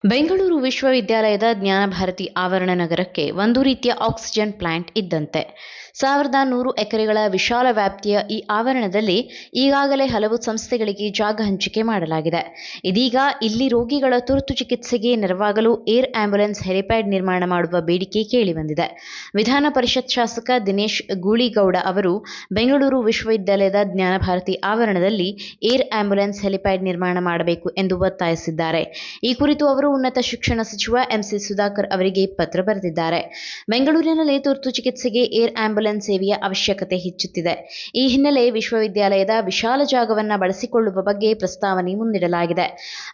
ಬೆಂಗಳೂರು ವಿಶ್ವವಿದ್ಯಾಲಯದ ಜ್ಞಾನಭಾರತಿ ಆವರಣ ನಗರಕ್ಕೆ ಒಂದು ರೀತಿಯ ಆಕ್ಸಿಜನ್ ಪ್ಲಾಂಟ್ ಇದ್ದಂತೆ. 1100 ಎಕರೆಗಳ ವಿಶಾಲ ವ್ಯಾಪ್ತಿಯ ಈ ಆವರಣದಲ್ಲಿ ಈಗಾಗಲೇ ಹಲವು ಸಂಸ್ಥೆಗಳಿಗೆ ಜಾಗ ಹಂಚಿಕೆ ಮಾಡಲಾಗಿದೆ. ಇದೀಗ ಇಲ್ಲಿ ರೋಗಿಗಳ ತುರ್ತು ಚಿಕಿತ್ಸೆಗೆ ನೆರವಾಗಲು ಏರ್ ಆಂಬ್ಯುಲೆನ್ಸ್ ಹೆಲಿಪ್ಯಾಡ್ ನಿರ್ಮಾಣ ಮಾಡುವ ಬೇಡಿಕೆ ಕೇಳಿಬಂದಿದೆ. ವಿಧಾನ ಪರಿಷತ್ ಶಾಸಕ ದಿನೇಶ್ ಗೂಳಿಗೌಡ ಅವರು ಬೆಂಗಳೂರು ವಿಶ್ವವಿದ್ಯಾಲಯದ ಜ್ಞಾನಭಾರತಿ ಆವರಣದಲ್ಲಿ ಏರ್ ಆಂಬ್ಯುಲೆನ್ಸ್ ಹೆಲಿಪ್ಯಾಡ್ ನಿರ್ಮಾಣ ಮಾಡಬೇಕು ಎಂದು ಒತ್ತಾಯಿಸಿದ್ದಾರೆ. ಈ ಕುರಿತು ಅವರು ಉನ್ನತ ಶಿಕ್ಷಣ ಸಚಿವ ಎಂಸಿ ಸುಧಾಕರ್ ಅವರಿಗೆ ಪತ್ರ ಬರೆದಿದ್ದಾರೆ. ಬೆಂಗಳೂರಿನಲ್ಲಿ ತುರ್ತು ಚಿಕಿತ್ಸೆಗೆ ಏರ್ ಆಂಬ್ಯುಲೆನ್ಸ್ ಸೇವೆಯ ಅವಶ್ಯಕತೆ ಹೆಚ್ಚುತ್ತಿದೆ. ಈ ಹಿನ್ನೆಲೆ ವಿಶ್ವವಿದ್ಯಾಲಯದ ವಿಶಾಲ ಜಾಗವನ್ನು ಬಳಸಿಕೊಳ್ಳುವ ಬಗ್ಗೆ ಪ್ರಸ್ತಾವನೆ ಮುಂದಿಡಲಾಗಿದೆ.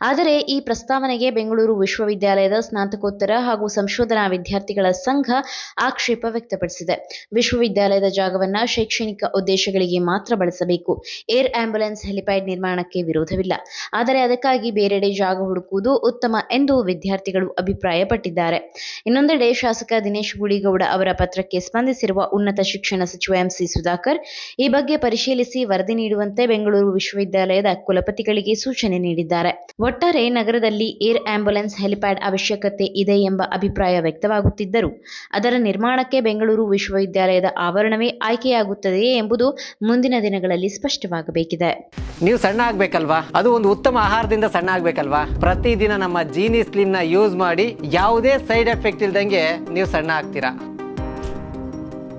ಆದರೆ ಈ ಪ್ರಸ್ತಾವನೆಗೆ ಬೆಂಗಳೂರು ವಿಶ್ವವಿದ್ಯಾಲಯದ ಸ್ನಾತಕೋತ್ತರ ಹಾಗೂ ಸಂಶೋಧನಾ ವಿದ್ಯಾರ್ಥಿಗಳ ಸಂಘ ಆಕ್ಷೇಪ ವ್ಯಕ್ತಪಡಿಸಿದೆ. ವಿಶ್ವವಿದ್ಯಾಲಯದ ಜಾಗವನ್ನು ಶೈಕ್ಷಣಿಕ ಉದ್ದೇಶಗಳಿಗೆ ಮಾತ್ರ ಬಳಸಬೇಕು. ಏರ್ ಆಂಬ್ಯುಲೆನ್ಸ್ ಹೆಲಿಪ್ಯಾಡ್ ನಿರ್ಮಾಣಕ್ಕೆ ವಿರೋಧವಿಲ್ಲ. ಆದರೆ ಅದಕ್ಕಾಗಿ ಬೇರೆಡೆ ಜಾಗ ಹುಡುಕುವುದು ಉತ್ತಮ ಎಂದು ವಿದ್ಯಾರ್ಥಿಗಳು ಅಭಿಪ್ರಾಯಪಟ್ಟಿದ್ದಾರೆ. ಇನ್ನೊಂದೆಡೆ ಶಾಸಕ ದಿನೇಶ್ ಗೂಳಿಗೌಡ ಅವರ ಪತ್ರಕ್ಕೆ ಸ್ಪಂದಿಸಿರುವ ಉನ್ನತ ಶಿಕ್ಷಣ ಸಚಿವ ಎಂಸಿ ಸುಧಾಕರ್ ಈ ಬಗ್ಗೆ ಪರಿಶೀಲಿಸಿ ವರದಿ ನೀಡುವಂತೆ ಬೆಂಗಳೂರು ವಿಶ್ವವಿದ್ಯಾಲಯದ ಕುಲಪತಿಗಳಿಗೆ ಸೂಚನೆ ನೀಡಿದ್ದಾರೆ. ಒಟ್ಟಾರೆ ನಗರದಲ್ಲಿ ಏರ್ ಆಂಬ್ಯುಲೆನ್ಸ್ ಹೆಲಿಪ್ಯಾಡ್ ಅವಶ್ಯಕತೆ ಇದೆ ಎಂಬ ಅಭಿಪ್ರಾಯ ವ್ಯಕ್ತವಾಗುತ್ತಿದ್ದರೂ ಅದರ ನಿರ್ಮಾಣಕ್ಕೆ ಬೆಂಗಳೂರು ವಿಶ್ವವಿದ್ಯಾಲಯದ ಆವರಣವೇ ಆಯ್ಕೆಯಾಗುತ್ತದೆಯೇ ಎಂಬುದು ಮುಂದಿನ ದಿನಗಳಲ್ಲಿ ಸ್ಪಷ್ಟವಾಗಬೇಕಿದೆ. ನೀವು ಸಣ್ಣ ಆಗ್ಬೇಕಲ್ವಾ? ಅದು ಒಂದು ಉತ್ತಮ ಆಹಾರದಿಂದ ಸಣ್ಣ ಆಗ್ಬೇಕಲ್ವಾ? ಪ್ರತಿದಿನ ನಮ್ಮ ಜೀನಿ ಸ್ಲಿಮ್ ನ ಯೂಸ್ ಮಾಡಿ ಯಾವುದೇ ಸೈಡ್ ಎಫೆಕ್ಟ್ ಇಲ್ದಂಗೆ ನೀವು ಸಣ್ಣ ಆಗ್ತೀರಾ.